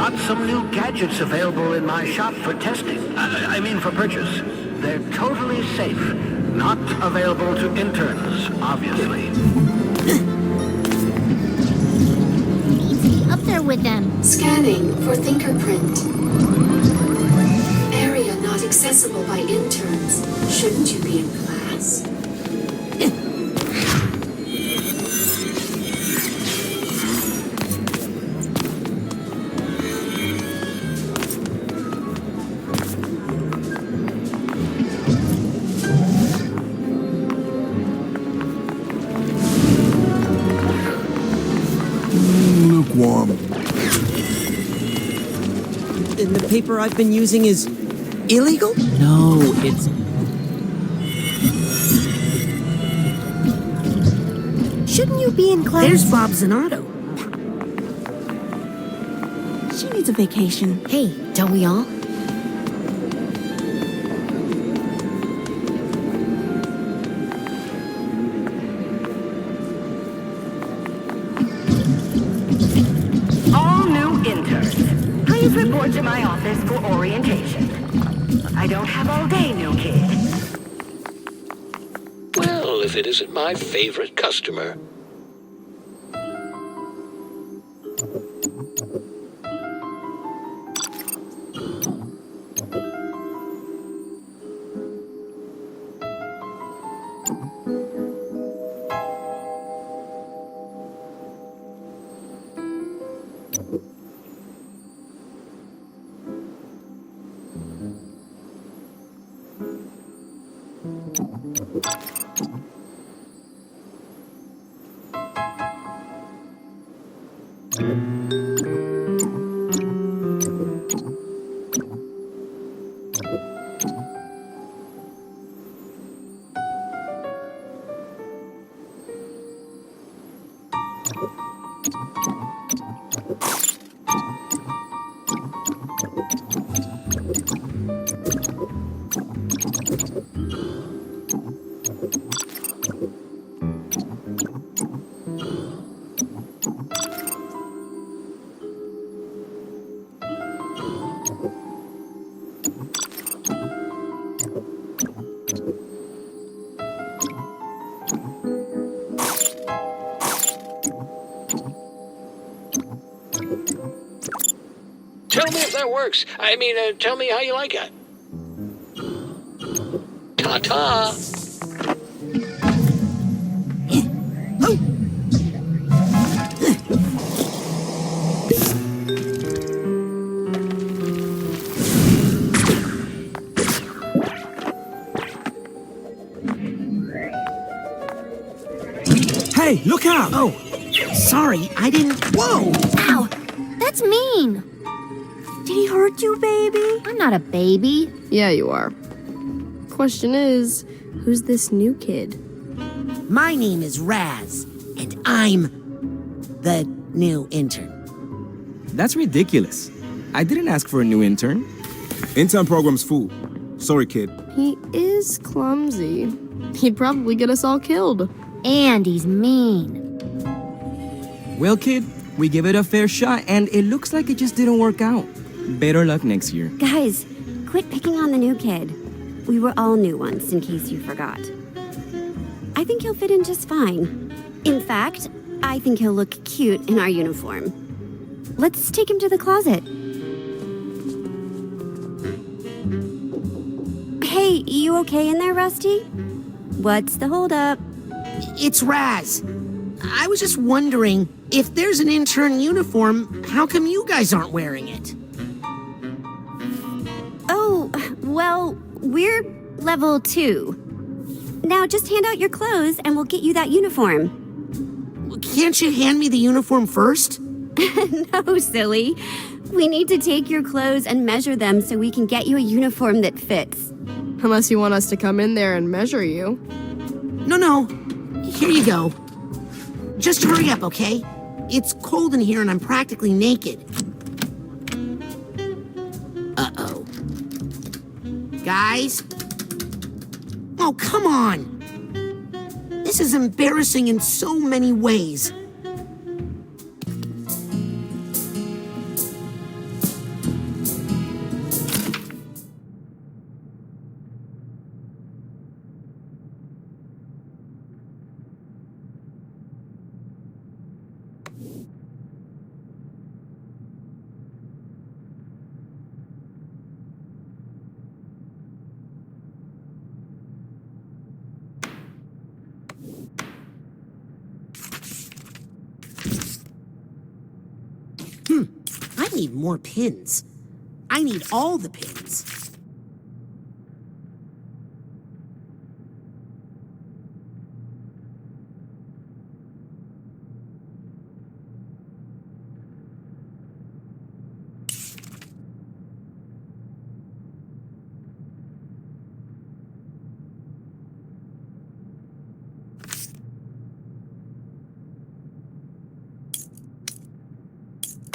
got some new gadgets available in my shop for testing. I mean for purchase. They're totally safe. Not available to interns, obviously. Easy, up there with them. Scanning for fingerprint. Area not accessible by interns. Shouldn't you be in class? Lukewarm. And the paper I've been using is illegal? No, it's... Shouldn't you be in class? There's Bob Zanotto. She needs a vacation. Hey, don't we all? All new interns, please report to my office for orientation. I don't have all day, new kid. Well, if it isn't my favorite customer. Tell me if that works. I mean, tell me how you like it. Ta-ta! Hey, look out! Oh, sorry, I didn't... Whoa! Ow! That's mean! Did he hurt you, baby? I'm not a baby. Yeah, you are. Question is, who's this new kid? My name is Raz, and I'm the new intern. That's ridiculous. I didn't ask for a new intern. Intern program's full. Sorry, kid. He is clumsy. He'd probably get us all killed. And he's mean. Well, kid, we give it a fair shot, and it looks like it just didn't work out. Better luck next year. Guys, quit picking on the new kid. We were all new once, in case you forgot. I think he'll fit in just fine. In fact, I think he'll look cute in our uniform. Let's take him to the closet. Hey, you okay in there, Rusty? What's the holdup? It's Raz. I was just wondering, if there's an intern uniform, how come you guys aren't wearing it? Oh, well, we're level 2. Now just hand out your clothes and we'll get you that uniform. Can't you hand me the uniform first? No, silly. We need to take your clothes and measure them so we can get you a uniform that fits. Unless you want us to come in there and measure you. No. Here you go. Just hurry up, okay? It's cold in here and I'm practically naked. Uh-oh. Guys? Oh, come on! This is embarrassing in so many ways. need more pins. I need all the pins.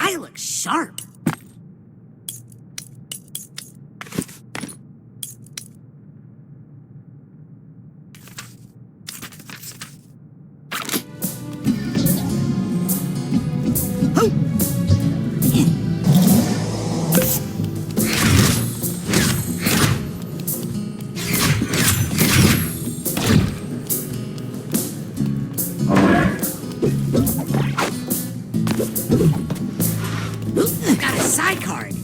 I look sharp. Got a side card.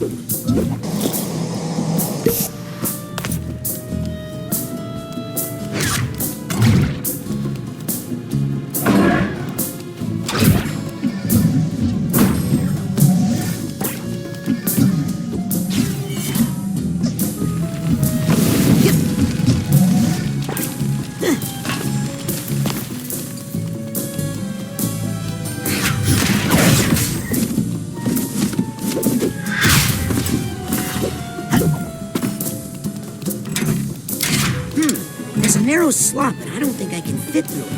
There's a narrow slot, but I don't think I can fit through it.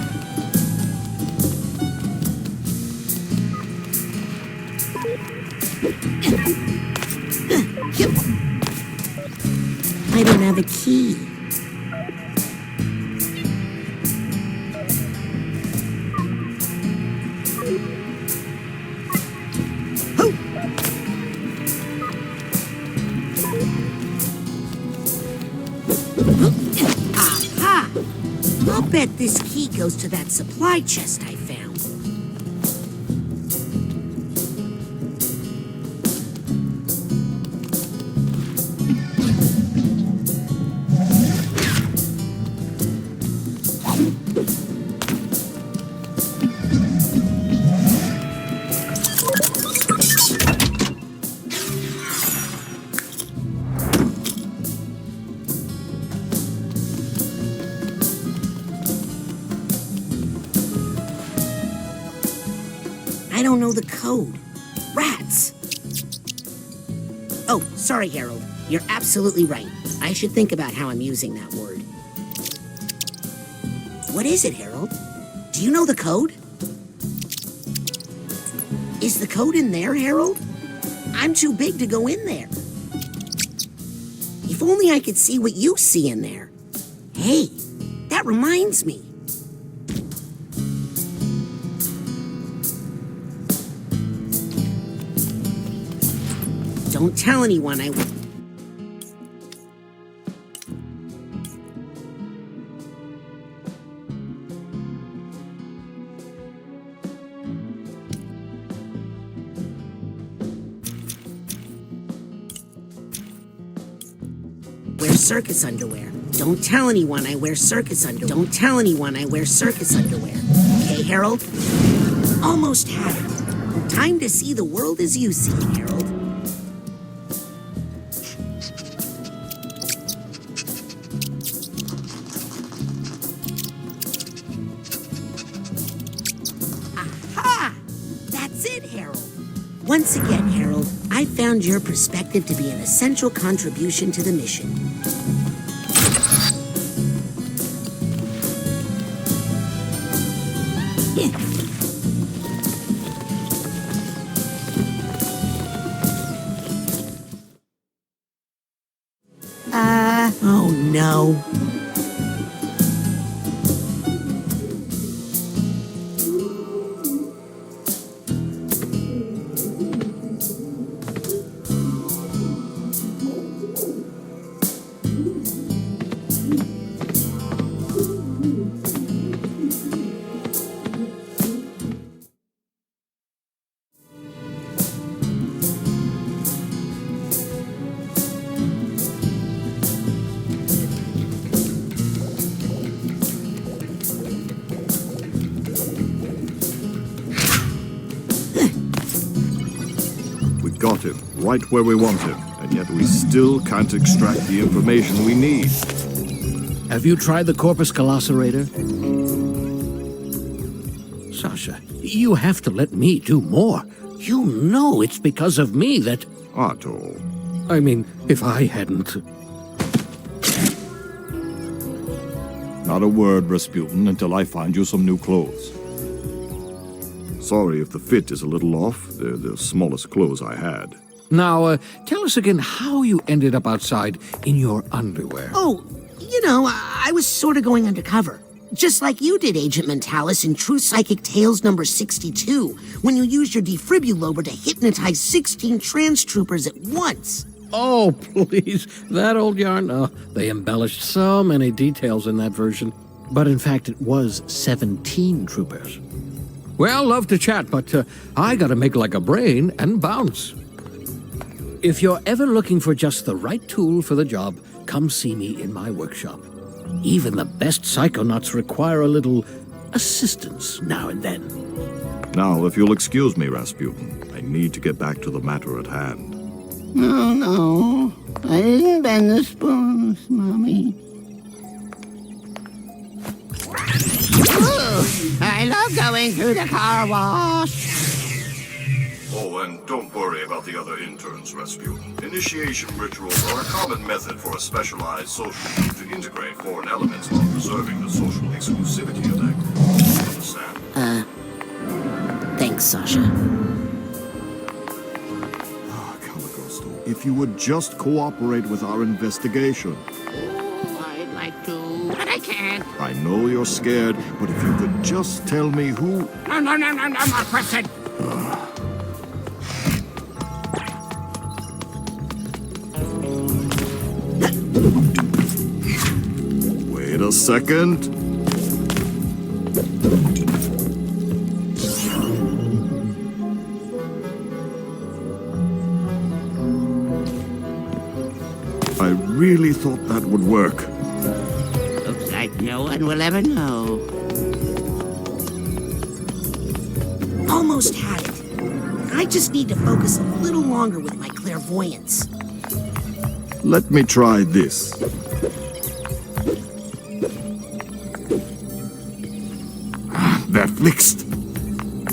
I don't have a key. Aha! I'll bet this key goes to that supply chest I found. I don't know the code. Rats! Oh, sorry, Harold. You're absolutely right. I should think about how I'm using that word. What is it, Harold? Do you know the code? Is the code in there, Harold? I'm too big to go in there. If only I could see what you see in there. Hey, that reminds me. Don't tell anyone I... Wear circus underwear. Don't tell anyone I wear circus underwear. Don't tell anyone I wear circus underwear. Okay, Harold? Almost had it. Time to see the world as you see it, Harold. Once again, Harold, I found your perspective to be an essential contribution to the mission. Oh no. We've got him, right where we want him, and yet we still can't extract the information we need. Have you tried the corpus calloserator? Sasha, you have to let me do more. You know it's because of me that... Otto. I mean, if I hadn't... Not a word, Rasputin, until I find you some new clothes. Sorry if the fit is a little off. They're the smallest clothes I had. Now, tell us again how you ended up outside in your underwear. Oh, you know, I was sort of going undercover. Just like you did, Agent Mentalis, in True Psychic Tales number 62, when you used your defibrillator to hypnotize 16 trans troopers at once. Oh, please. That old yarn? Oh, they embellished so many details in that version. But in fact, it was 17 troopers. Well, love to chat, but I gotta make like a brain and bounce. If you're ever looking for just the right tool for the job, come see me in my workshop. Even the best Psychonauts require a little assistance now and then. Now, if you'll excuse me, Rasputin, I need to get back to the matter at hand. No, I didn't bend the spoons, Mommy. Ooh, I love going through the car wash. Oh, and don't worry about the other interns, Rasputin. Initiation rituals are a common method for a specialized social group to integrate foreign elements while preserving the social exclusivity of that group. Understand? Thanks, Sasha. Caligosto, if you would just cooperate with our investigation. Oh, I'd like to, but I can't. I know you're scared, but if you could just tell me who... No, more question. Wait a second. I really thought that would work. Looks like no one will ever know. Almost had it. I just need to focus a little longer with my clairvoyance. Let me try this. That fixed.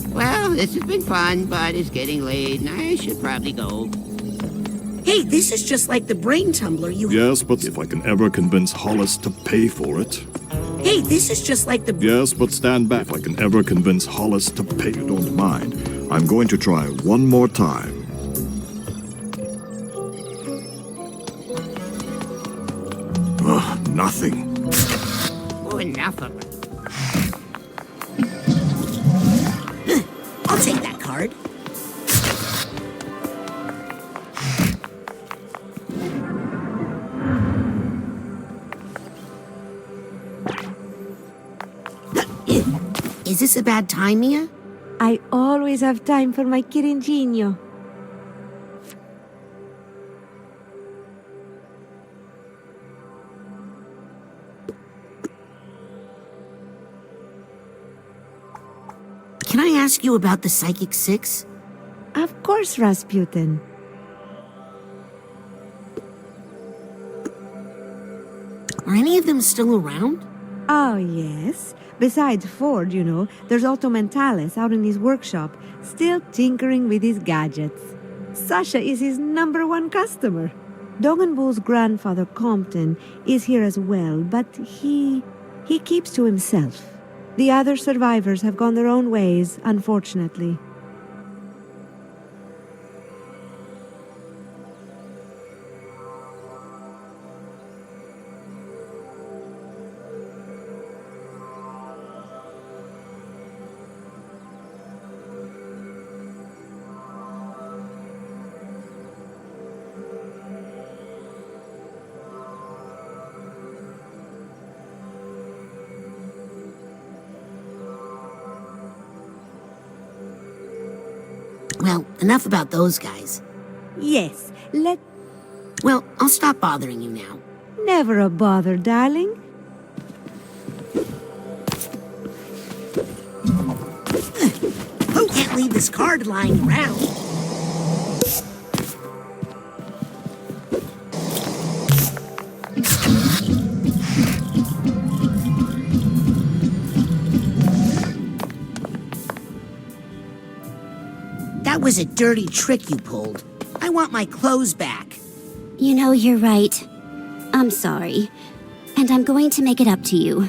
Well, this has been fun, but it's getting late, and I should probably go. Hey, this is just like the brain tumbler you... Yes, but if I can ever convince Hollis to pay for it... Hey, this is just like the... Yes, but stand back. If I can ever convince Hollis to pay, you don't mind. I'm going to try one more time. Nothing. Oh, enough of it. I'll take that card. Is this a bad time, Mia? I always have time for my Kiringinho. Can I ask you about the Psychic Six? Of course, Rasputin. Are any of them still around? Oh, yes. Besides Ford, you know, there's Otto Mentalis out in his workshop, still tinkering with his gadgets. Sasha is his #1 customer. Dogenbull's grandfather, Compton, is here as well, but he keeps to himself. The other survivors have gone their own ways, unfortunately. Well, enough about those guys. Yes, Well, I'll stop bothering you now. Never a bother, darling. Can't leave this card lying around. That was a dirty trick you pulled. I want my clothes back. You know, you're right. I'm sorry. And I'm going to make it up to you.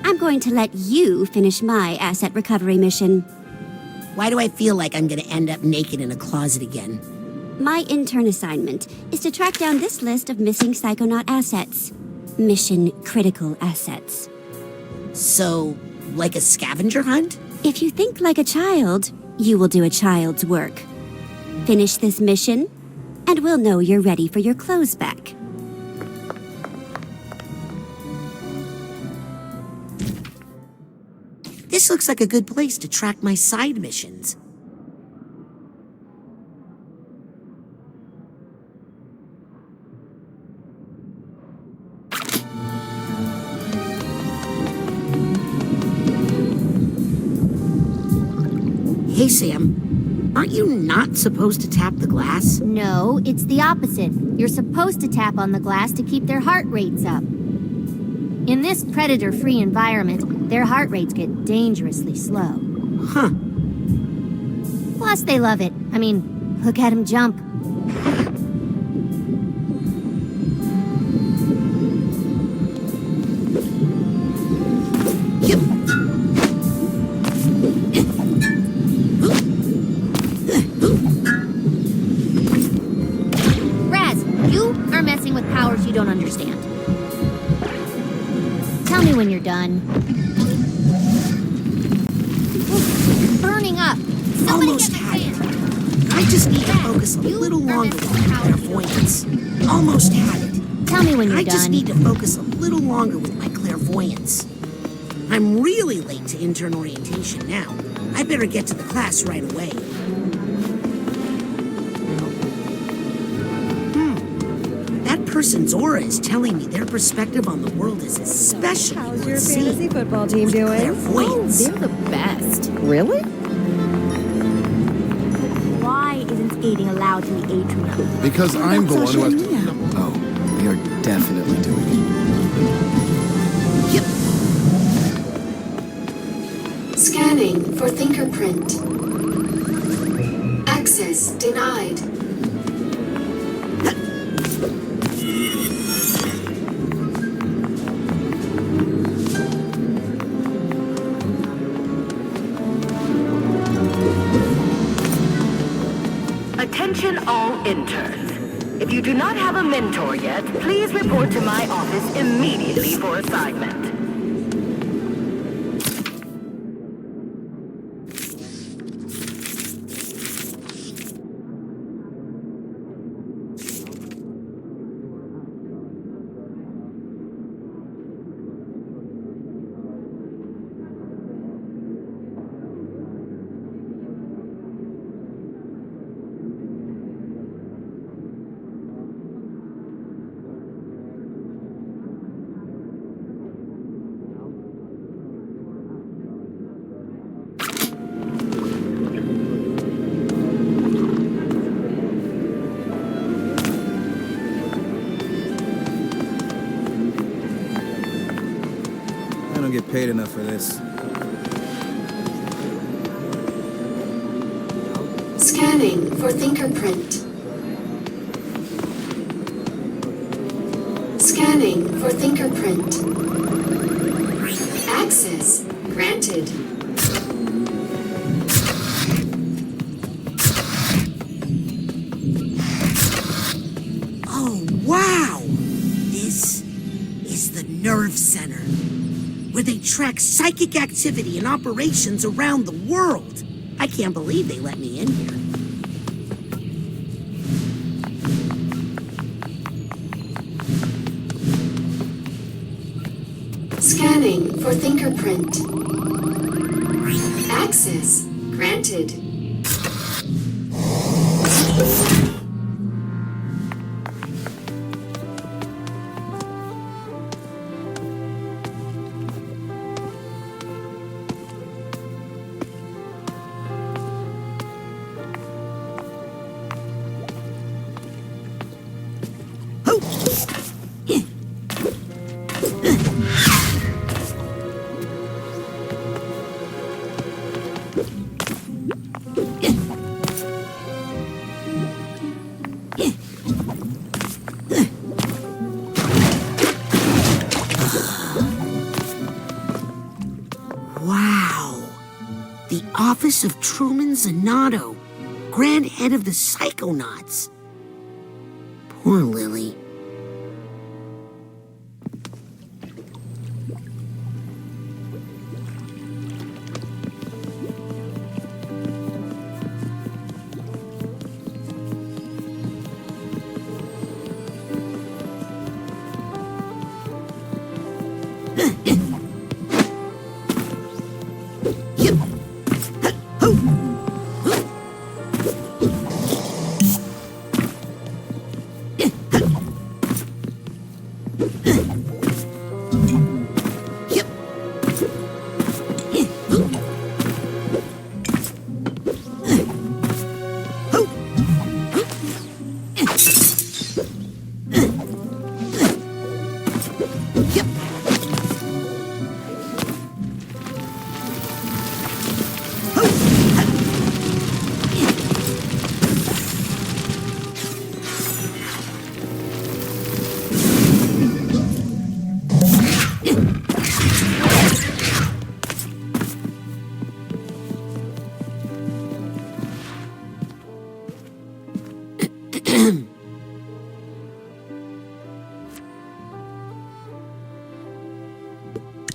I'm going to let you finish my asset recovery mission. Why do I feel like I'm gonna end up naked in a closet again? My intern assignment is to track down this list of missing Psychonaut assets. Mission critical assets. So, like a scavenger hunt? If you think like a child, you will do a child's work. Finish this mission, and we'll know you're ready for your clothes back. This looks like a good place to track my side missions. Hey, Sam. Aren't you not supposed to tap the glass? No, it's the opposite. You're supposed to tap on the glass to keep their heart rates up. In this predator-free environment, their heart rates get dangerously slow. Huh. Plus, they love it. I mean, look at them jump. With powers you don't understand. Tell me when you're done. Burning up. Somebody Almost get had the it. fan. I just need to focus a little longer with my clairvoyance. Almost had it. Tell me when you're I done. just need to focus a little longer with my clairvoyance. I'm really late to intern orientation now. I better get to the class right away. Person's aura is telling me their perspective on the world is especially How's your fantasy football team doing? Clairvoyance. They're the best. Really? Why isn't skating allowed in the atrium? Because I'm the one who has to... Oh, they are definitely doing it. Yep. Scanning for fingerprint. Access denied. Attention all interns. If you do not have a mentor yet, please report to my office immediately for assignment. Get paid enough for this. Scanning for fingerprint. Scanning for fingerprint. Access granted. Oh, wow! This is the nerve center, where they track psychic activity and operations around the world. I can't believe they let me in here. Scanning for fingerprint. Access granted. office of Truman Zanotto, Grand Head of the Psychonauts. Poor Lily.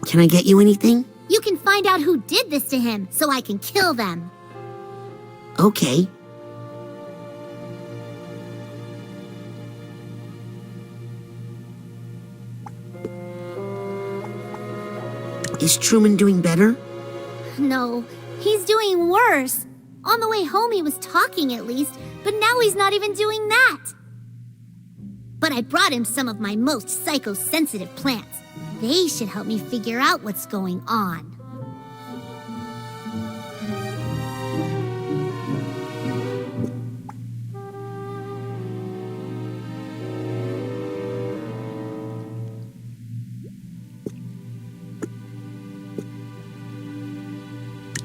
Can I get you anything? You can find out who did this to him, so I can kill them. Okay. Is Truman doing better? No, he's doing worse. On the way home he was talking at least, but now he's not even doing that. But I brought him some of my most psychosensitive plants. They should help me figure out what's going on.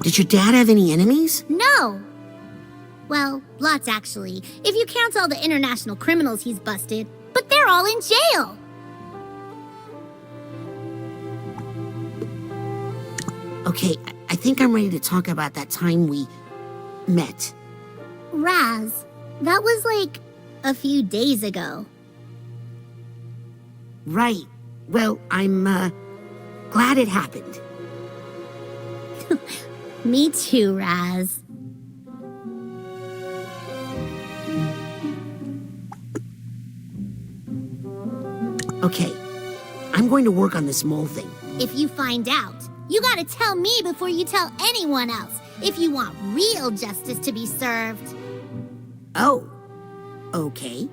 Did your dad have any enemies? No. Well, lots actually, if you count all the international criminals he's busted. But they're all in jail. Okay, I think I'm ready to talk about that time we met. Raz, that was like a few days ago. Right. Well, I'm, glad it happened. Me too, Raz. Okay, I'm going to work on this mole thing. If you find out, you gotta tell me before you tell anyone else, if you want real justice to be served. Oh, okay.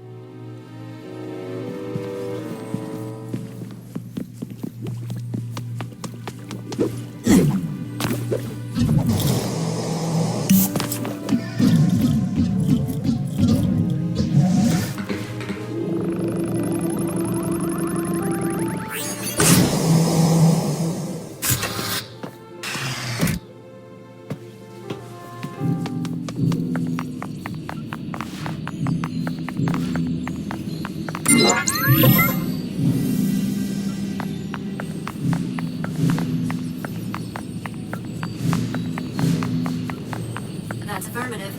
That's affirmative.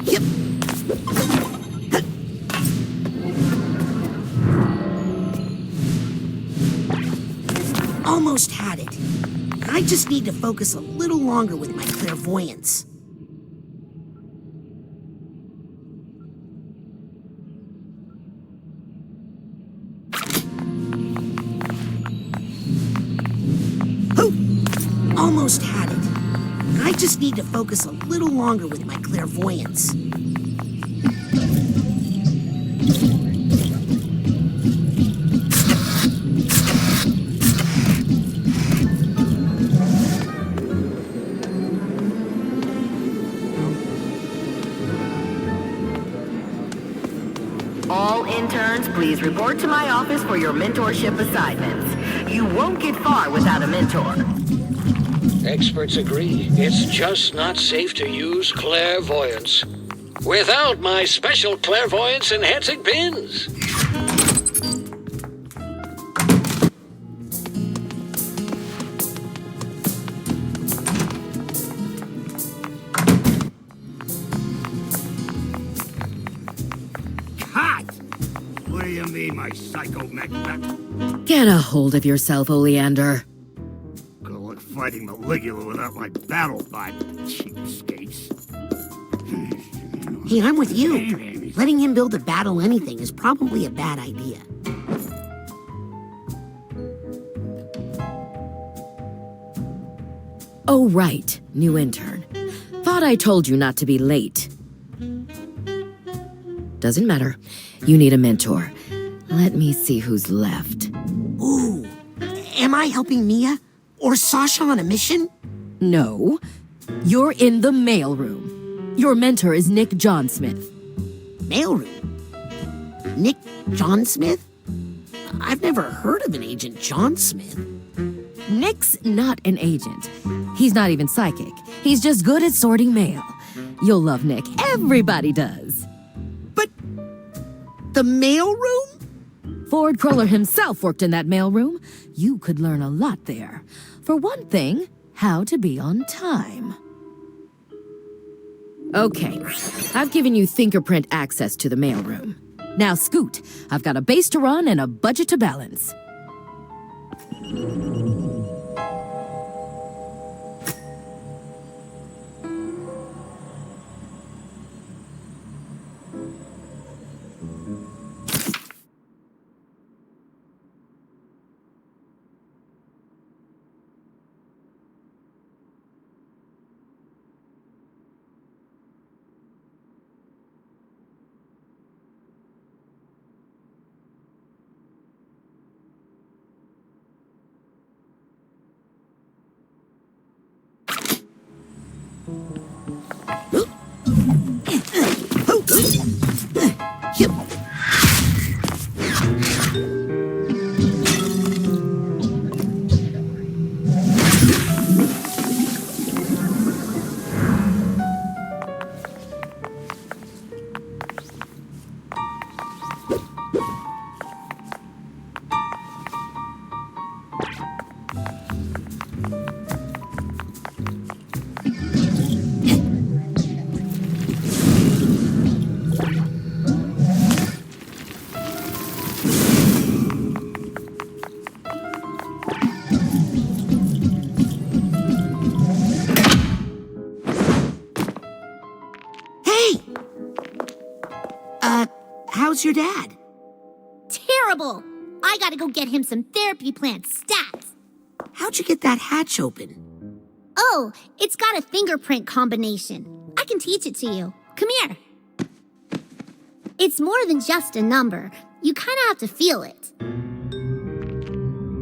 Yep. Almost had it. I just need to focus a little longer with my clairvoyance. Almost had it. I just need to focus a little longer with my clairvoyance. All interns, please report to my office for your mentorship assignments. You won't get far without a mentor. Experts agree. It's just not safe to use clairvoyance without my special clairvoyance enhancing pins. me, my psycho mech. Get a hold of yourself, Oleander. Good luck fighting Maligula without my battle bot, cheapskates. Hey, I'm with you. Letting him build a battle anything is probably a bad idea. Oh, right, new intern. Thought I told you not to be late. Doesn't matter. You need a mentor. Let me see who's left. Ooh, am I helping Mia? Or Sasha on a mission? No, you're in the mailroom. Your mentor is Nick John Smith. Mailroom? Nick John Smith? I've never heard of an Agent John Smith. Nick's not an agent. He's not even psychic. He's just good at sorting mail. You'll love Nick. Everybody does. But the mailroom? Ford Cruller himself worked in that mailroom. You could learn a lot there. For one thing, how to be on time. Okay, I've given you fingerprint access to the mailroom. Now scoot. I've got a base to run and a budget to balance. How's your dad? Terrible! I gotta go get him some therapy plants stats. How'd you get that hatch open? Oh, it's got a fingerprint combination. I can teach it to you. Come here. It's more than just a number. You kinda have to feel it.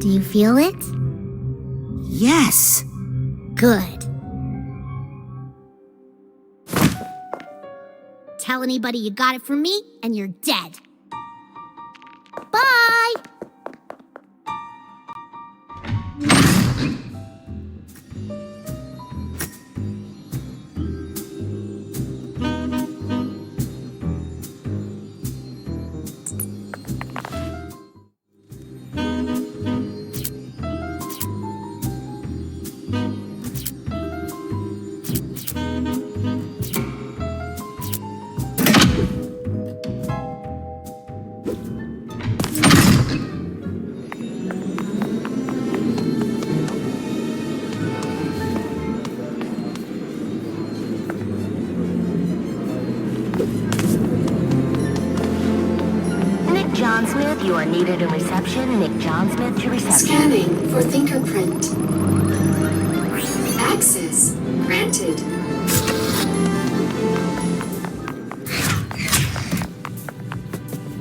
Do you feel it? Yes. Good. Tell anybody you got it from me, and you're dead. Bye! John Smith, you are needed in reception. Nick John Smith to reception. Scanning for fingerprint. Access granted.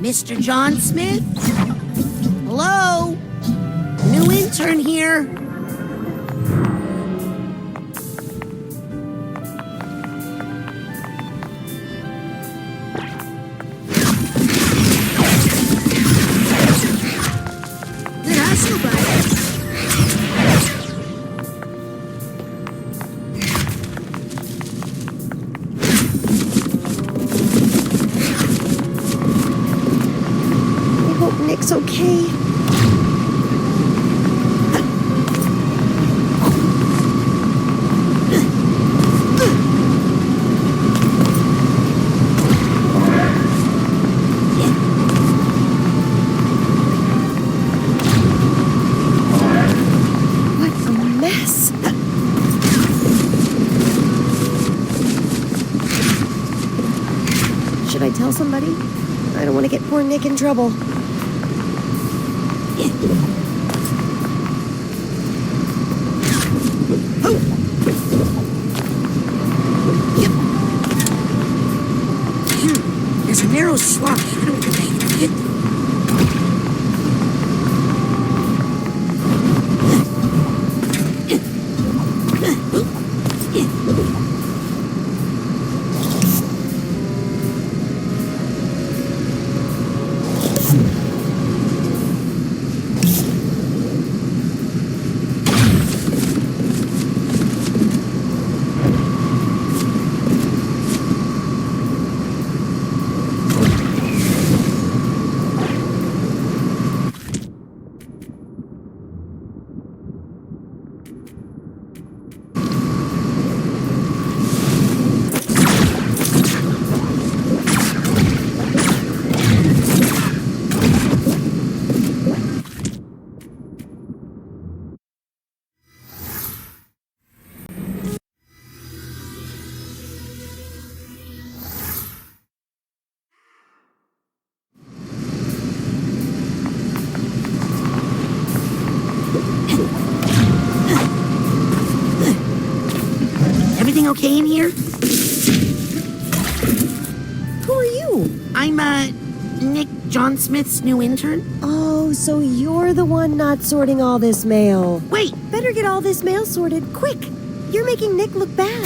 Mr. John Smith? Hello? New intern here. Nick's okay. Should I tell somebody? I don't want to get poor Nick in trouble. There's a narrow swamp. I don't think I can get through. Everything okay in here? Who are you? I'm, Nick John Smith's new intern. Oh, so you're the one not sorting all this mail. Wait! Better get all this mail sorted, quick! You're making Nick look bad.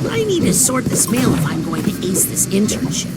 I need to sort this mail if I'm going to ace this internship.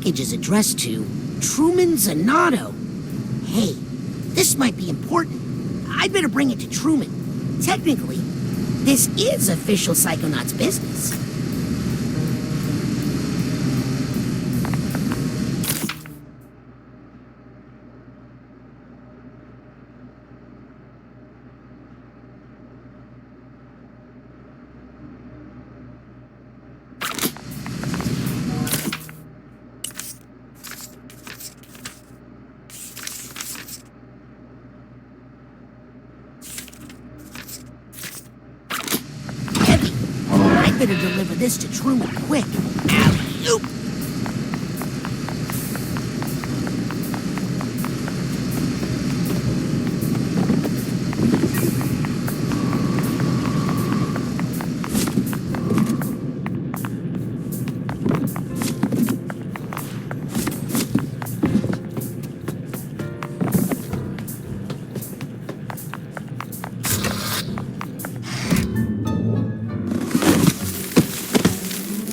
package is addressed to Truman Zanotto. Hey, this might be important. I'd better bring it to Truman. Technically, this is official Psychonauts business. I better deliver this to Truman quick. Alley-oop!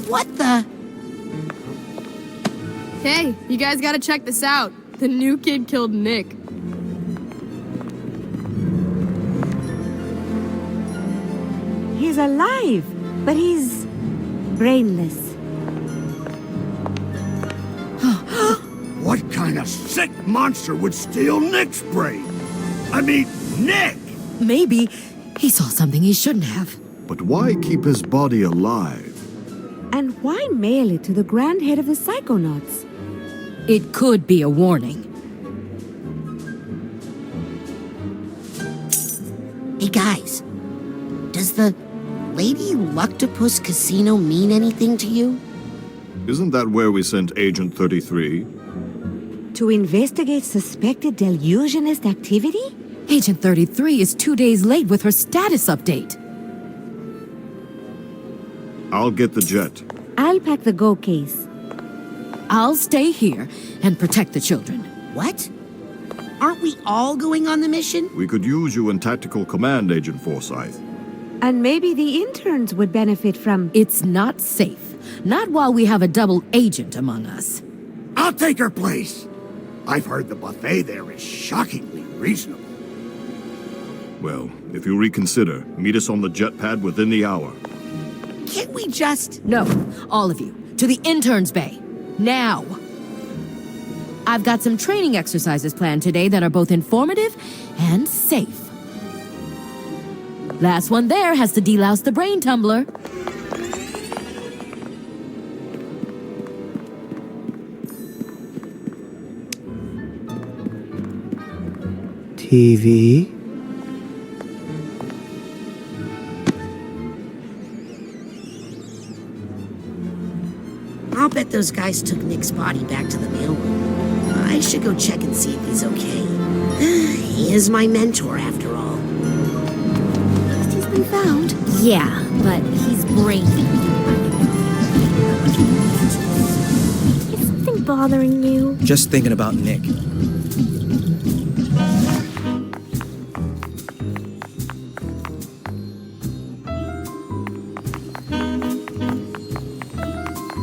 What the? Hey, you guys gotta check this out. The new kid killed Nick. He's alive, but he's brainless. What kind of sick monster would steal Nick's brain? I mean, Nick! Maybe he saw something he shouldn't have. But why keep his body alive? And why mail it to the grand head of the Psychonauts? It could be a warning. Hey guys, does the Lady Luctopus Casino mean anything to you? Isn't that where we sent Agent 33? To investigate suspected delusionist activity? Agent 33 is 2 days late with her status update. I'll get the jet. I'll pack the Go case. I'll stay here and protect the children. What? Aren't we all going on the mission? We could use you in tactical command, Agent Forsyth. And maybe the interns would benefit from... It's not safe. Not while we have a double agent among us. I'll take her place. I've heard the buffet there is shockingly reasonable. Well, if you reconsider, meet us on the jet pad within the hour. Can't we just... No, all of you, to the interns' bay. Now! I've got some training exercises planned today that are both informative and safe. Last one there has to delouse the brain tumbler. TV? I'll bet those guys took Nick's body back to the mailroom. I should go check and see if he's okay. He is my mentor, after all. He's been found. Yeah, but he's brain. Is something bothering you? Just thinking about Nick.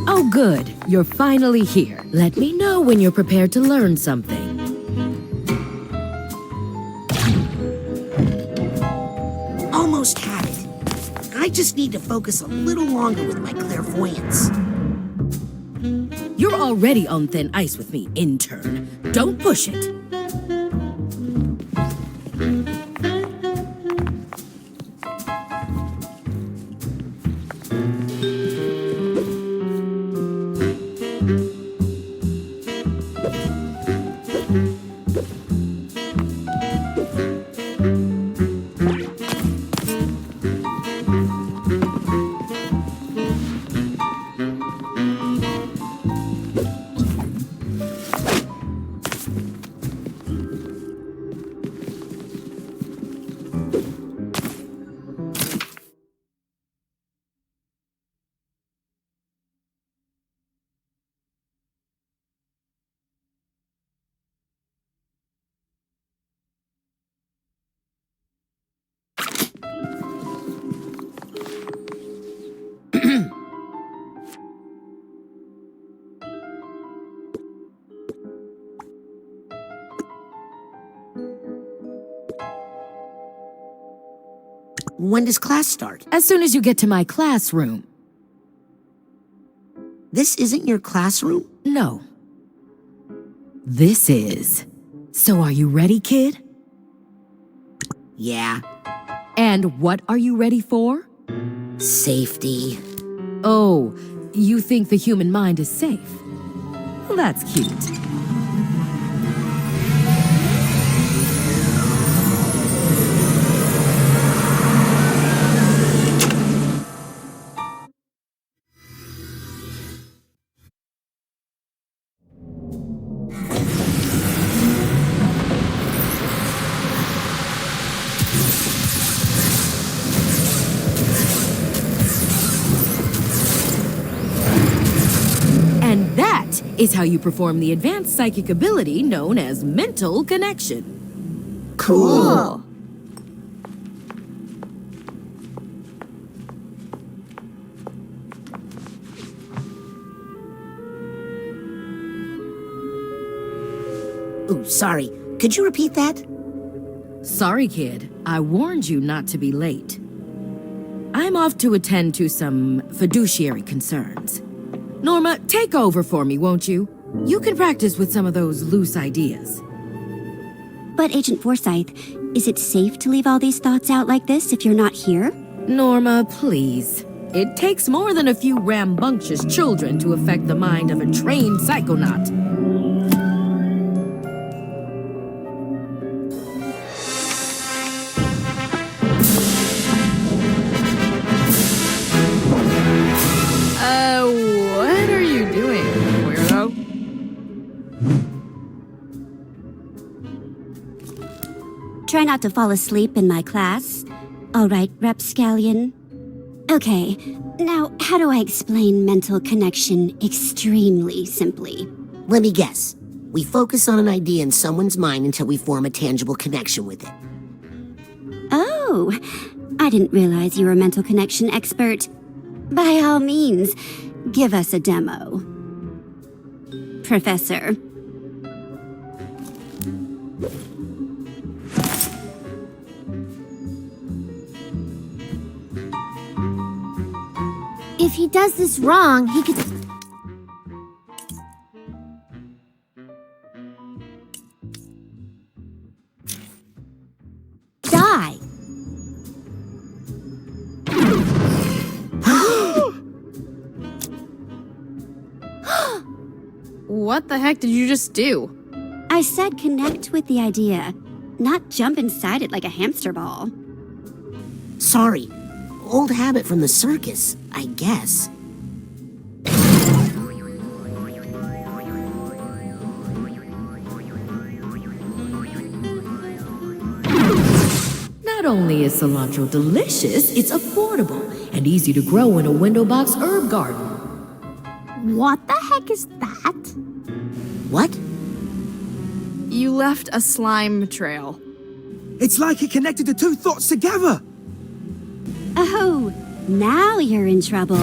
Oh, good. You're finally here. Let me know when you're prepared to learn something. Almost had it. I just need to focus a little longer with my clairvoyance. You're already on thin ice with me, intern. Don't push it. When does class start? As soon as you get to my classroom. This isn't your classroom? No. This is. So are you ready, kid? Yeah. And what are you ready for? Safety. Oh, you think the human mind is safe? Well, that's cute. Is how you perform the advanced psychic ability known as mental connection. Cool. Ooh, sorry. Could you repeat that? Sorry, kid. I warned you not to be late. I'm off to attend to some fiduciary concerns. Norma, take over for me, won't you? You can practice with some of those loose ideas. But Agent Forsyth, is it safe to leave all these thoughts out like this if you're not here? Norma, please. It takes more than a few rambunctious children to affect the mind of a trained psychonaut. What are you doing, weirdo? Try not to fall asleep in my class. All right, rapscallion. Okay, now how do I explain mental connection extremely simply? Let me guess. We focus on an idea in someone's mind until we form a tangible connection with it. Oh, I didn't realize you were a mental connection expert. By all means, give us a demo. Professor. If he does this wrong, he could... die. What the heck did you just do? I said connect with the idea, not jump inside it like a hamster ball. Sorry. Old habit from the circus, I guess. Not only is cilantro delicious, it's affordable and easy to grow in a window box herb garden. What the heck is that? What? You left a slime trail. It's like he connected the two thoughts together. Oh, now you're in trouble.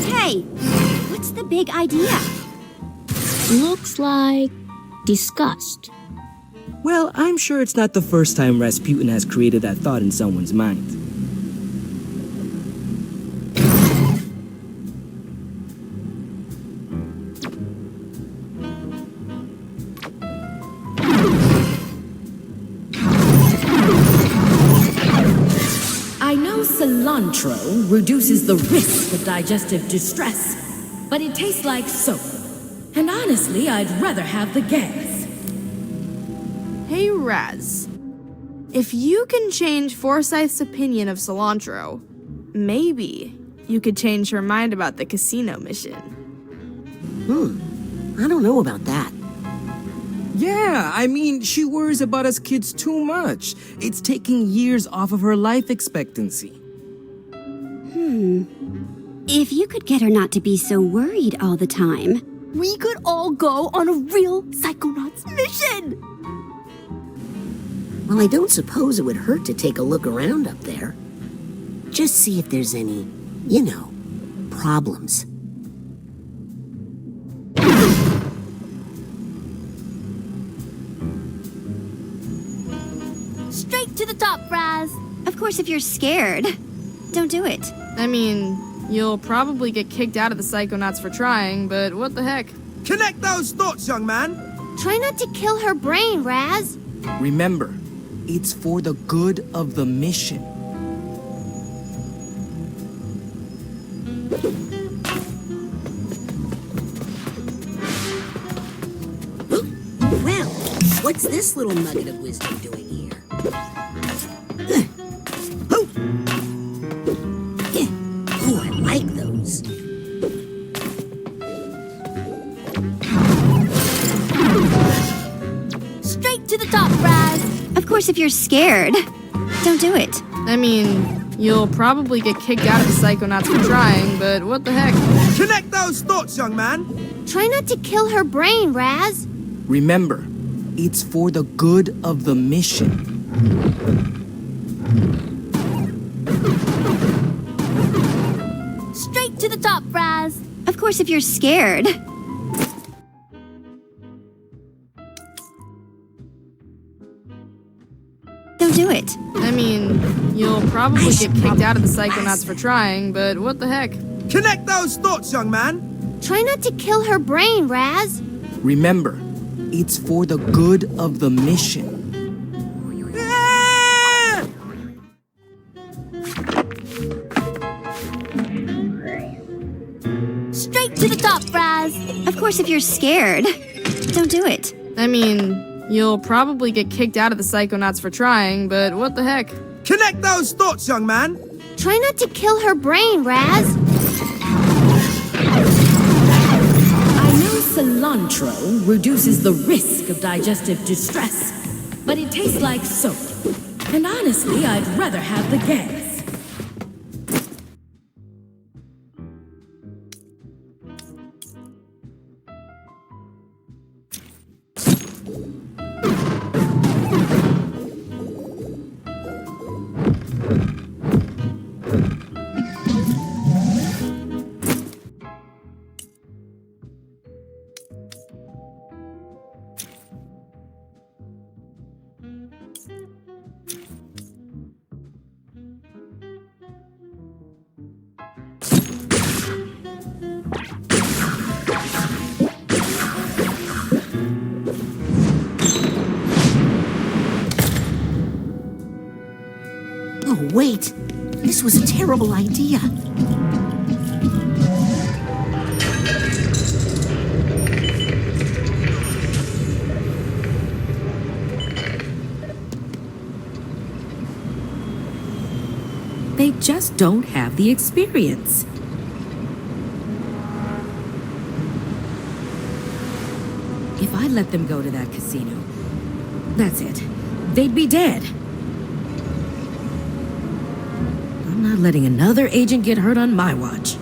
Hey, what's the big idea? Looks like disgust. Well, I'm sure it's not the first time Rasputin has created that thought in someone's mind. I know cilantro reduces the risk of digestive distress, but it tastes like soap. And honestly, I'd rather have the gas. Hey, Raz. If you can change Forsyth's opinion of cilantro, maybe you could change her mind about the casino mission. I don't know about that. Yeah, I mean, she worries about us kids too much. It's taking years off of her life expectancy. If you could get her not to be so worried all the time, We could all go on a real Psychonauts mission! Well, I don't suppose it would hurt to take a look around up there. Just see if there's any, you know, problems. Straight to the top, Raz! Of course, if you're scared, don't do it. I mean, you'll probably get kicked out of the Psychonauts for trying, but what the heck? Connect those thoughts, young man! Try not to kill her brain, Raz. Remember, it's for the good of the mission. Well, what's this little nugget of wisdom doing here? Oh, I like those. Straight to the top, Raz. Of course, if you're scared, don't do it. I mean, you'll probably get kicked out of the Psychonauts for trying, but what the heck? Connect those thoughts, young man! Try not to kill her brain, Raz. Remember, it's for the good of the mission. Straight to the top, Raz. Of course, if you're scared. Don't do it. I mean, you'll probably get kicked out of the Psychonauts for trying, but what the heck? Connect those thoughts, young man! Try not to kill her brain, Raz. Remember, it's for the good of the mission. Straight to the top, Raz. Of course, if you're scared, don't do it. I mean, you'll probably get kicked out of the Psychonauts for trying, but what the heck? Connect those thoughts, young man! Try not to kill her brain, Raz. I know cilantro reduces the risk of digestive distress, but it tastes like soap. And honestly, I'd rather have the gas. Oh, wait. This was a terrible idea. They just don't have the experience. If I let them go to that casino, that's it. They'd be dead. I'm not letting another agent get hurt on my watch.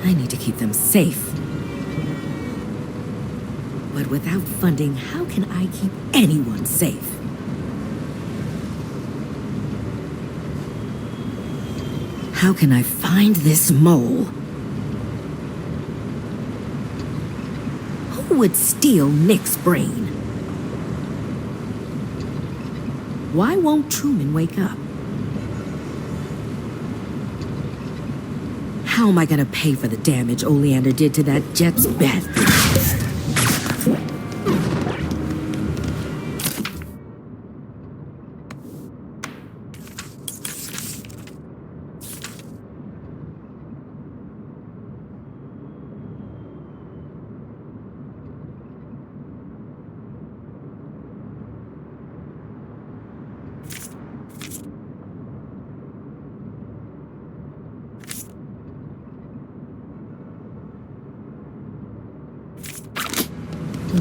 I need to keep them safe. But without funding, how can I keep anyone safe? How can I find this mole? Who would steal Nick's brain? Why won't Truman wake up? How am I gonna pay for the damage Oleander did to that Jet's bed?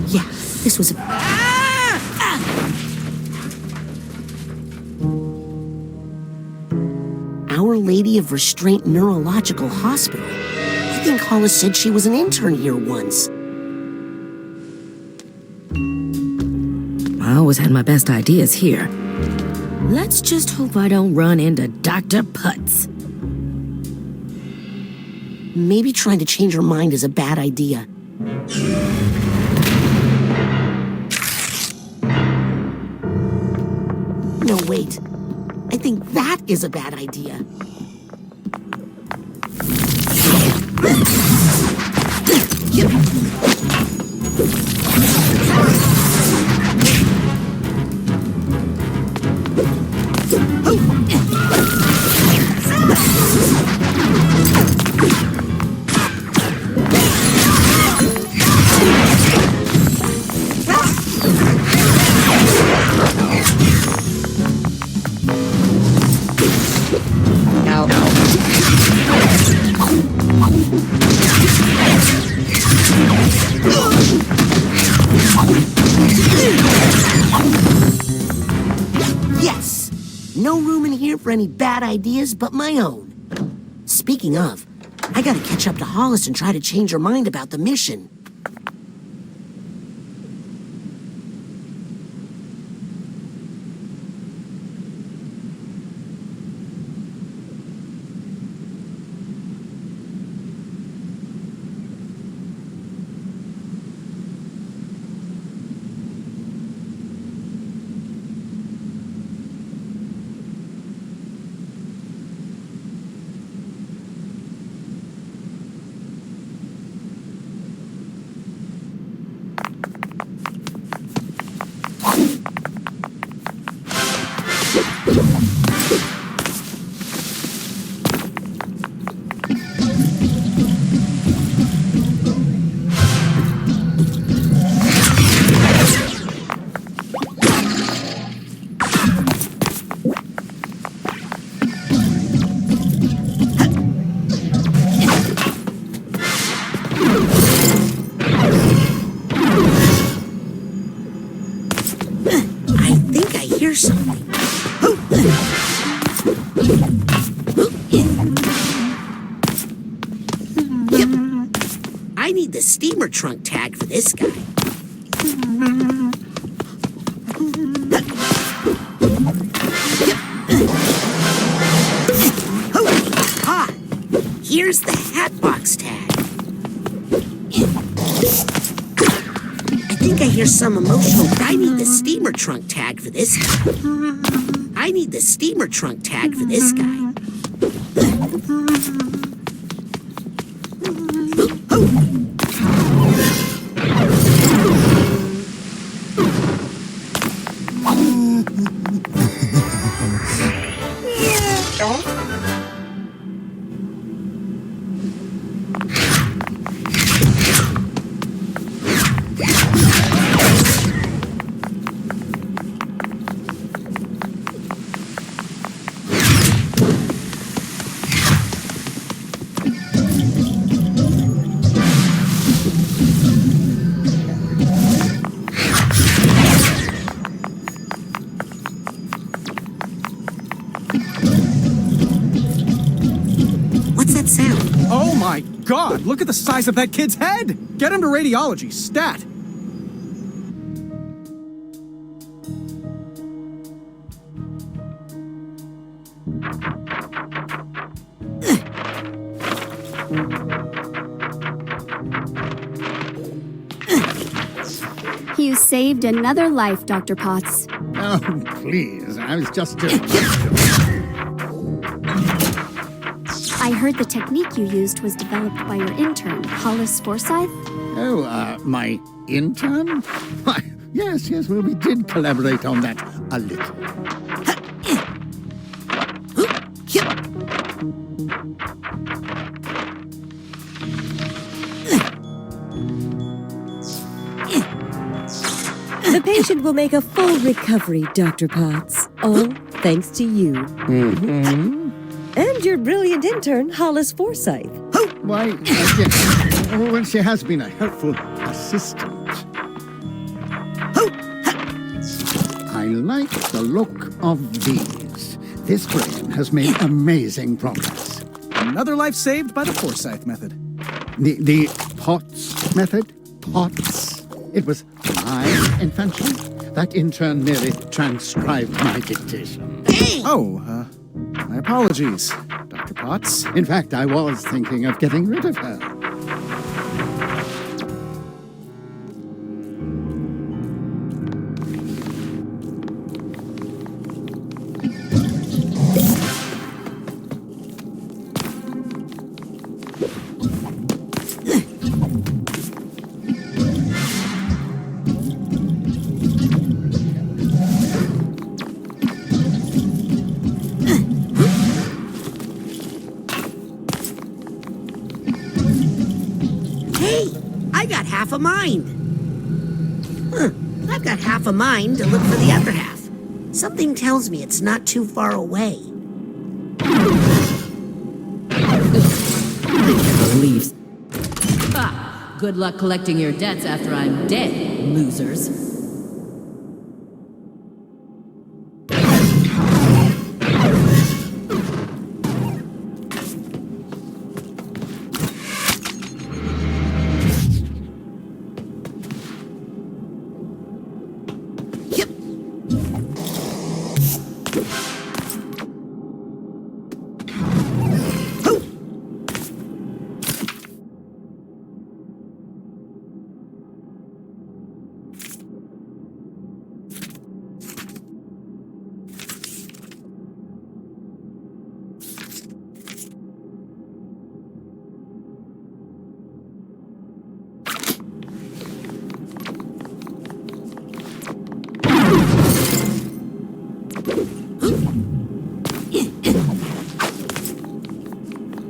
Yeah, this was a... Our Lady of Restraint Neurological Hospital. I think Hollis said she was an intern here once. I always had my best ideas here. Let's just hope I don't run into Dr. Putz. Maybe trying to change her mind is a bad idea. No, wait. I think that is a bad idea. Yes! No room in here for any bad ideas but my own. Speaking of, I gotta catch up to Hollis and try to change her mind about the mission. I need the steamer trunk tag for this guy. Here's the hatbox tag. I think I hear some emotional. I need the steamer trunk tag for this guy. I need the steamer trunk tag for this guy. Oh my God, look at the size of that kid's head! Get him to radiology, stat! You saved another life, Dr. Potts. Oh, please, I was just... I heard the technique you used was developed by your intern, Hollis Forsyth. Oh, my intern? Why, yes, well, we did collaborate on that a little. The patient will make a full recovery, Dr. Potts. All thanks to you. Mm-hmm. And your brilliant intern, Hollis Forsyth. Why, yes. Well, she has been a helpful assistant. I like the look of these. This brain has made amazing progress. Another life saved by the Forsyth method. The Potts method? Potts? It was my invention. That intern merely transcribed my dictation. Oh, my apologies, Dr. Potts. In fact, I was thinking of getting rid of her. half a mind. Huh. I've got half a mind to look for the other half. Something tells me it's not too far away. I can't believe. Ha! Good luck collecting your debts after I'm dead, losers.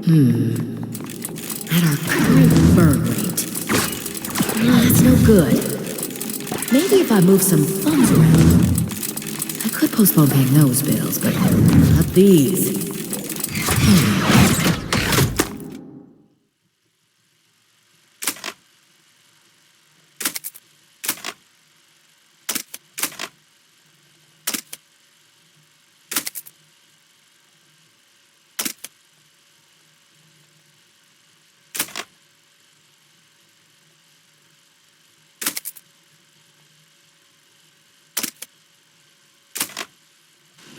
At our current burn rate. That's no good. Maybe if I move some funds around. I could postpone paying those bills, but not these.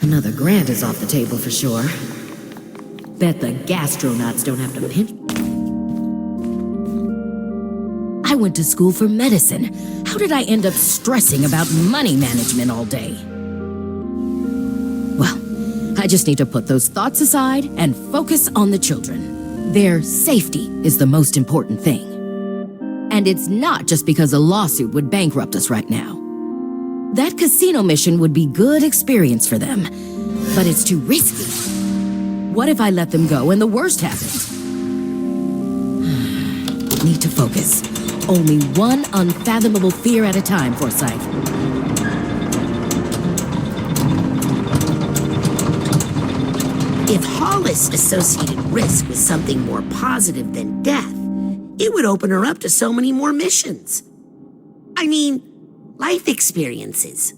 Another grant is off the table for sure. Bet the gastronauts don't have to pinch. I went to school for medicine. How did I end up stressing about money management all day? Well, I just need to put those thoughts aside and focus on the children. Their safety is the most important thing. And it's not just because a lawsuit would bankrupt us right now. That casino mission would be good experience for them, but it's too risky. What if I let them go and the worst happens? Need to focus. Only one unfathomable fear at a time, Forsyth. If Hollis associated risk with something more positive than death, it would open her up to so many more missions. I mean, life experiences.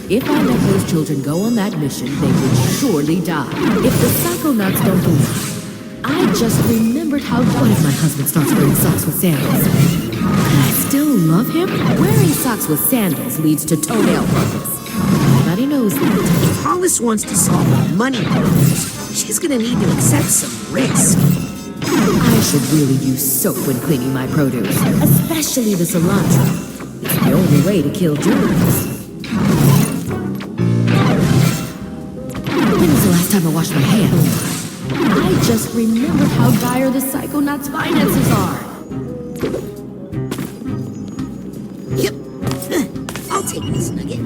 If I let those children go on that mission, they would surely die. If the Psychonauts don't believe, I just remembered how... What if my husband starts wearing socks with sandals? Can I still love him? Wearing socks with sandals leads to toenail fungus. Everybody knows that. If Hollis wants to solve the money problem, she's gonna need to accept some risk. I should really use soap when cleaning my produce, especially the cilantro. It's the only way to kill germs. When was the last time I washed my hands? I just remembered how dire the Psychonauts' finances are. Yep. I'll take this nugget.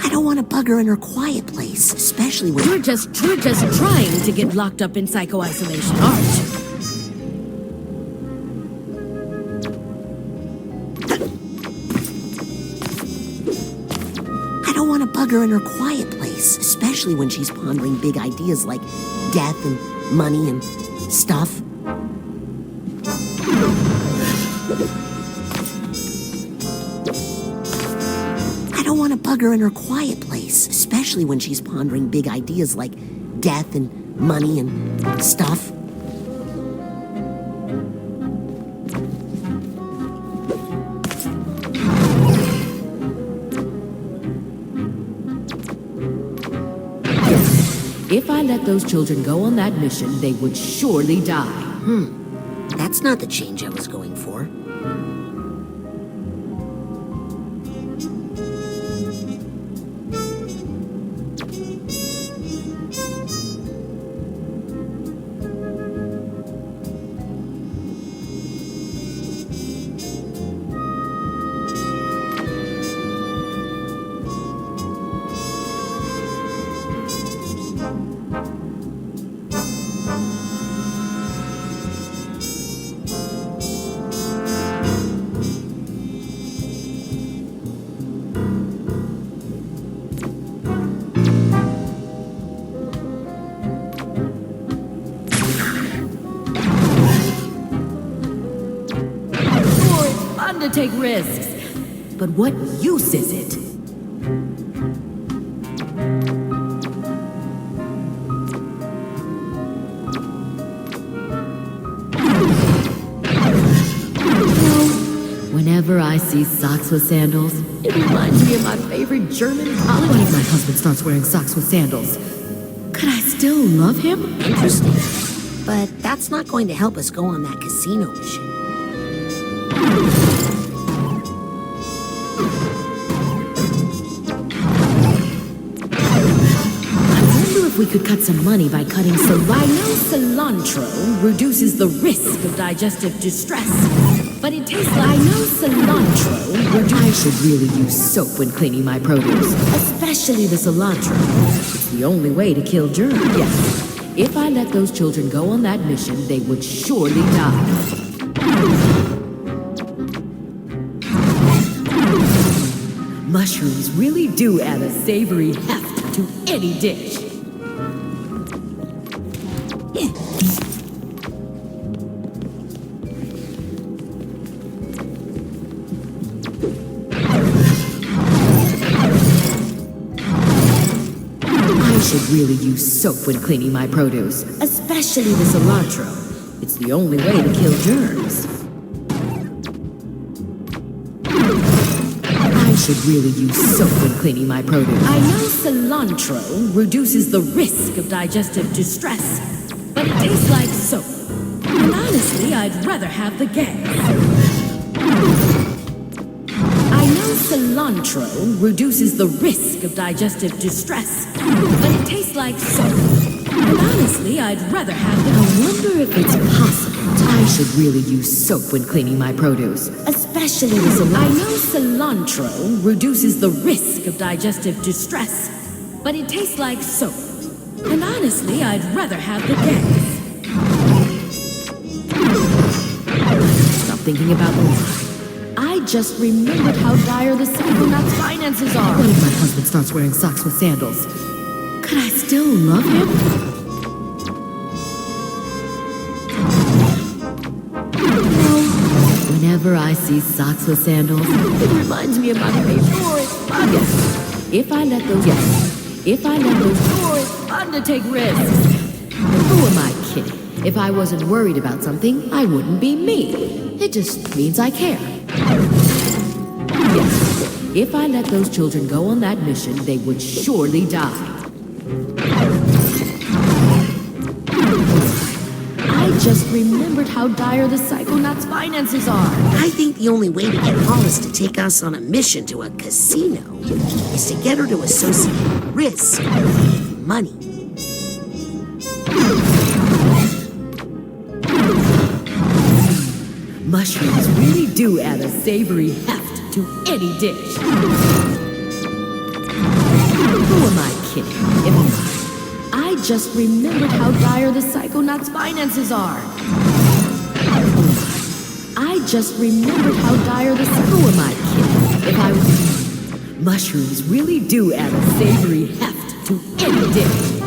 I don't want to bug her in her quiet place, especially when... You're just trying to get locked up in psycho-isolation, aren't you? Bug her in her quiet place, especially when she's pondering big ideas like death and money and stuff. I don't want to bug her in her quiet place, especially when she's pondering big ideas like death and money and stuff. If I let those children go on that mission, they would surely die. That's not the change I was going for. to take risks. But what use is it? Whenever I see socks with sandals, it reminds me of my favorite German college. What if my husband starts wearing socks with sandals? Could I still love him? Interesting. But that's not going to help us go on that casino mission. If we could cut some money by cutting I know cilantro reduces the risk of digestive distress, but it tastes like I know cilantro I should really use soap when cleaning my produce, especially the cilantro. It's the only way to kill germs. Yes, if I let those children go on that mission, they would surely die. Mushrooms really do add a savory heft to any dish. I should really use soap when cleaning my produce, especially the cilantro. It's the only way to kill germs. I should really use soap when cleaning my produce. I know cilantro reduces the risk of digestive distress, but it tastes like soap. And honestly, I'd rather have the gas. I know cilantro reduces the risk of digestive distress, but it tastes like soap. And honestly, I'd rather have the... I wonder if it's possible. I should really use soap when cleaning my produce, especially the cilantro. I know cilantro reduces the risk of digestive distress, but it tastes like soap. And honestly, I'd rather have the gas. Stop thinking about the lie. I just remembered how dire the Psychonauts' finances are. What if my husband starts wearing socks with sandals? Could I still love him? Whenever I see socks with sandals, it reminds me of my favorite. Yes, if I let those it's fun to take risks. But who am I kidding? If I wasn't worried about something, I wouldn't be me. It just means I care. Yes, if I let those children go on that mission, they would surely die. I just remembered how dire the Psychonauts' finances are. I think the only way to get Hollis to take us on a mission to a casino is to get her to associate risk with money. Mushrooms really do add a savory heft to any dish. Who am I kidding? I just remembered how dire the Psychonauts' finances are. I just remembered how dire the Who am I kidding? Mushrooms really do add a savory heft to any dish.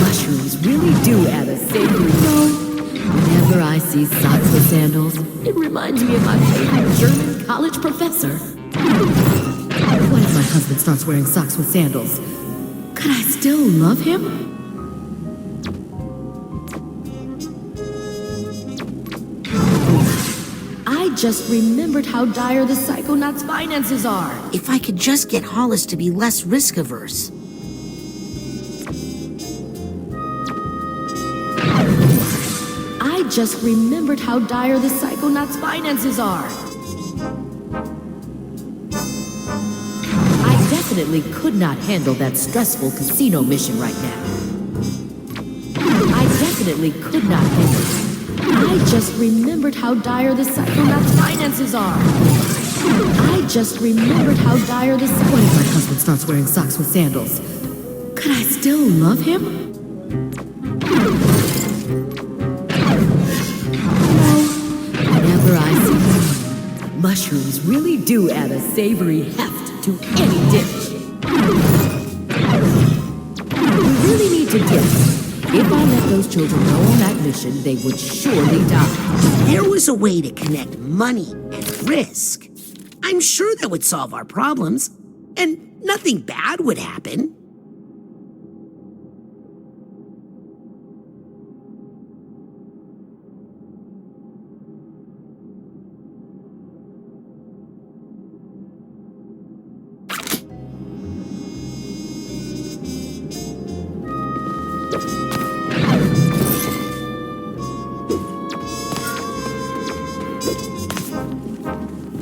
Mushrooms really do add a savory Whenever I see socks with sandals, it reminds me of my favorite German college professor. What if my husband starts wearing socks with sandals? Could I still love him? I just remembered how dire the Psychonauts' finances are. If I could just get Hollis to be less risk-averse. I just remembered how dire the Psychonauts' finances are. I definitely could not handle that stressful casino mission right now. I definitely could not handle it. I just remembered how dire the Psychonauts' finances are. I just remembered how dire the What if my husband starts wearing socks with sandals? Could I still love him? Whenever I see mushrooms really do add a savory heft to any dish. We really need to guess. If I let those children go on that mission, they would surely die. If there was a way to connect money and risk, I'm sure that would solve our problems, and nothing bad would happen.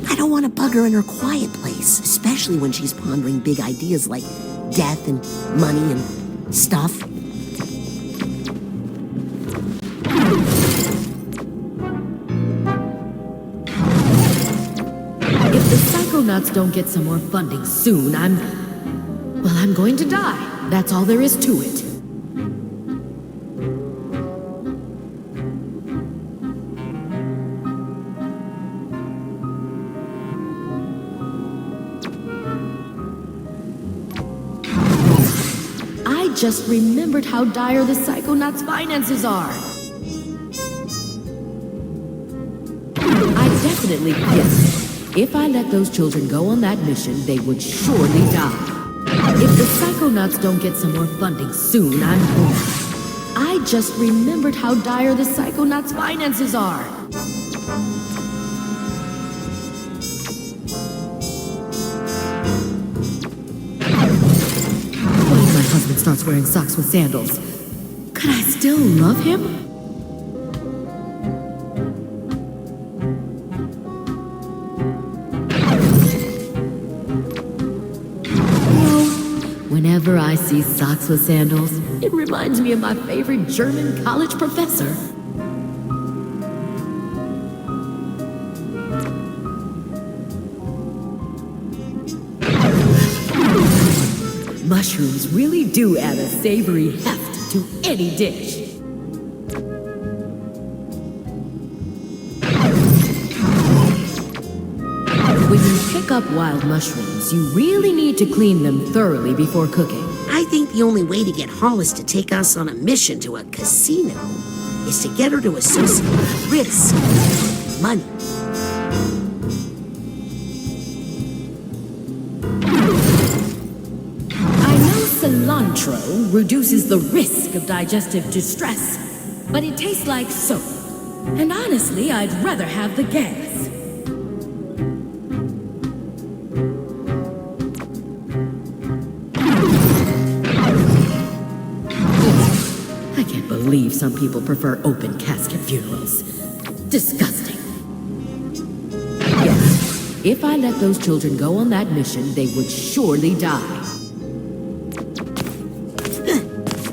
I don't want to bug her in her quiet place, especially when she's pondering big ideas like death and money and stuff. If the Psychonauts don't get some more funding soon, I'm going to die. That's all there is to it. I just remembered how dire the Psychonauts' finances are. I definitely, yes. If I let those children go on that mission, they would surely die. If the Psychonauts don't get some more funding soon, I just remembered how dire the Psychonauts' finances are. What if my husband starts wearing socks with sandals? Could I still love him? Whenever I see socks with sandals, it reminds me of my favorite German college professor. Mushrooms really do add a savory heft to any dish. When you pick up wild mushrooms, you really need to clean them thoroughly before cooking. I think the only way to get Hollis to take us on a mission to a casino is to get her to associate risk with money. I know cilantro reduces the risk of digestive distress, but it tastes like soap. And honestly, I'd rather have the gas. I can't believe some people prefer open casket funerals. Disgusting. Yes, if I let those children go on that mission, they would surely die.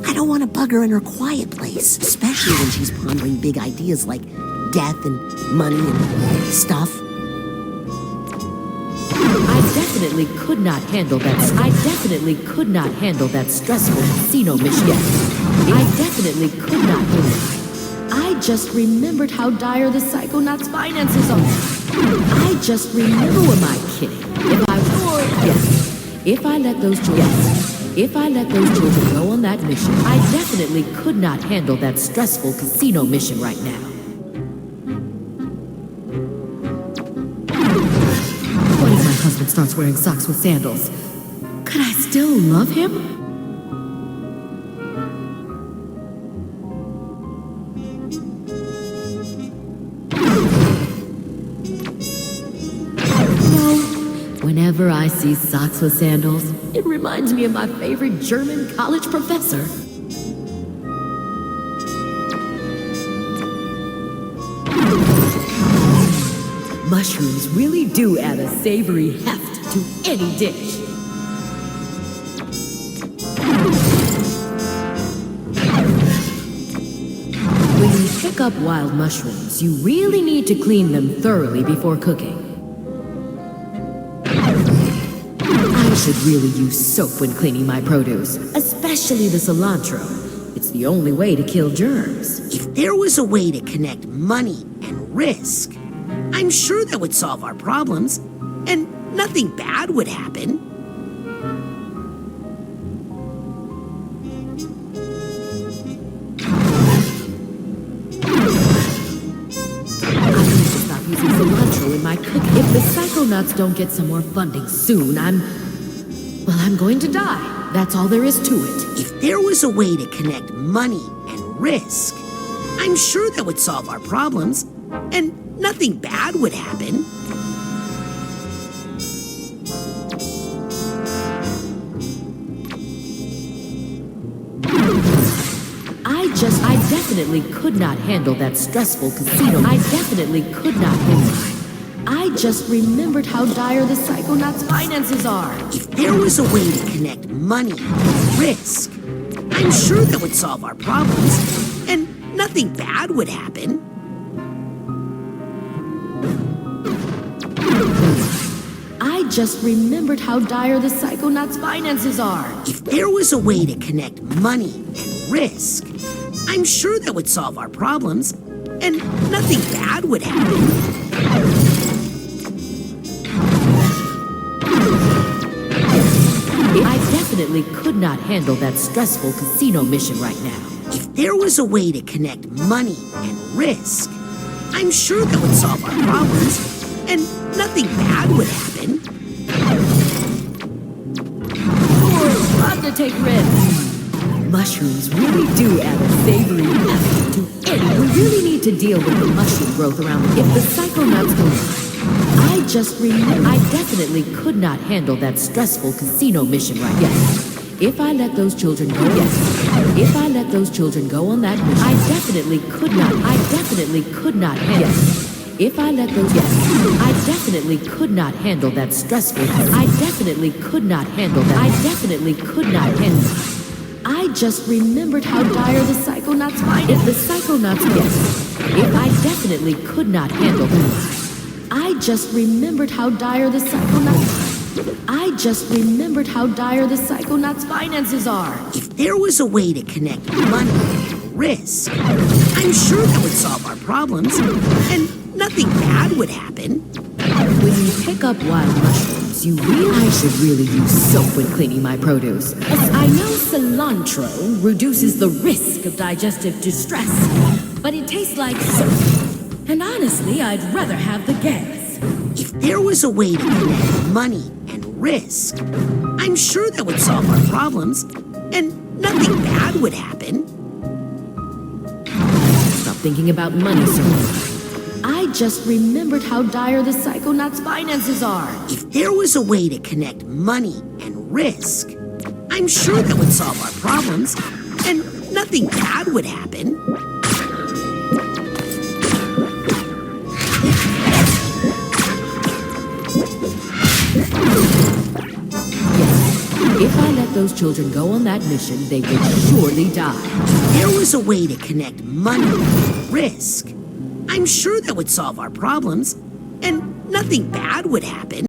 I don't want to bug her in her quiet place, especially when she's pondering big ideas like death and money and stuff. I definitely could not handle that stressful casino mission. I definitely could not handle it. I just remembered how dire the Psychonauts' finances are. I just remember, am I kidding? If I let those children go on that mission, I definitely could not handle that stressful casino mission right now. What if my husband starts wearing socks with sandals? Could I still love him? Whenever I see socks with sandals, it reminds me of my favorite German college professor. Mushrooms really do add a savory heft to any dish. When you pick up wild mushrooms, you really need to clean them thoroughly before cooking. I should really use soap when cleaning my produce, especially the cilantro. It's the only way to kill germs. If there was a way to connect money and risk, I'm sure that would solve our problems, and nothing bad would happen. If the Psychonauts don't get some more funding soon, I'm going to die. That's all there is to it. If there was a way to connect money and risk, I'm sure that would solve our problems, and nothing bad would happen. I definitely could not handle that stressful casino. I definitely could not handle it. I just remembered how dire the Psychonauts' finances are. If there was a way to connect money and risk, I'm sure that would solve our problems, and nothing bad would happen. I just remembered how dire the Psychonauts' finances are. If there was a way to connect money and risk, I'm sure that would solve our problems, and nothing bad would happen. I definitely could not handle that stressful casino mission right now. If there was a way to connect money and risk, I'm sure that would solve our problems, and nothing bad would happen. Fun to take risks. Mushrooms really do add a savory element to any. We really need to deal with the mushroom growth around the... If the Psychonauts don't... I definitely could not handle that stressful casino mission right now. If I let those children go... If I let those children go on that mission... I definitely could not handle... If I let those... I definitely could not handle that stressful... I definitely could not handle that. I just remembered how dire the Psychonauts' finances. If the Psychonauts... If I definitely could not handle that. I just remembered how dire the Psychonauts... I just remembered how dire the Psychonauts' finances are. If there was a way to connect money and risk, I'm sure that would solve our problems, and nothing bad would happen. When you pick up wild mushrooms, I should really use soap when cleaning my produce. I know cilantro reduces the risk of digestive distress, but it tastes like soap. And honestly, I'd rather have the gas. If there was a way to connect money and risk, I'm sure that would solve our problems, and nothing bad would happen. Stop thinking about money so much. I just remembered how dire the Psychonauts' finances are. If there was a way to connect money and risk, I'm sure that would solve our problems, and nothing bad would happen. If I let those children go on that mission, they would surely die. If there was a way to connect money and risk, I'm sure that would solve our problems, and nothing bad would happen.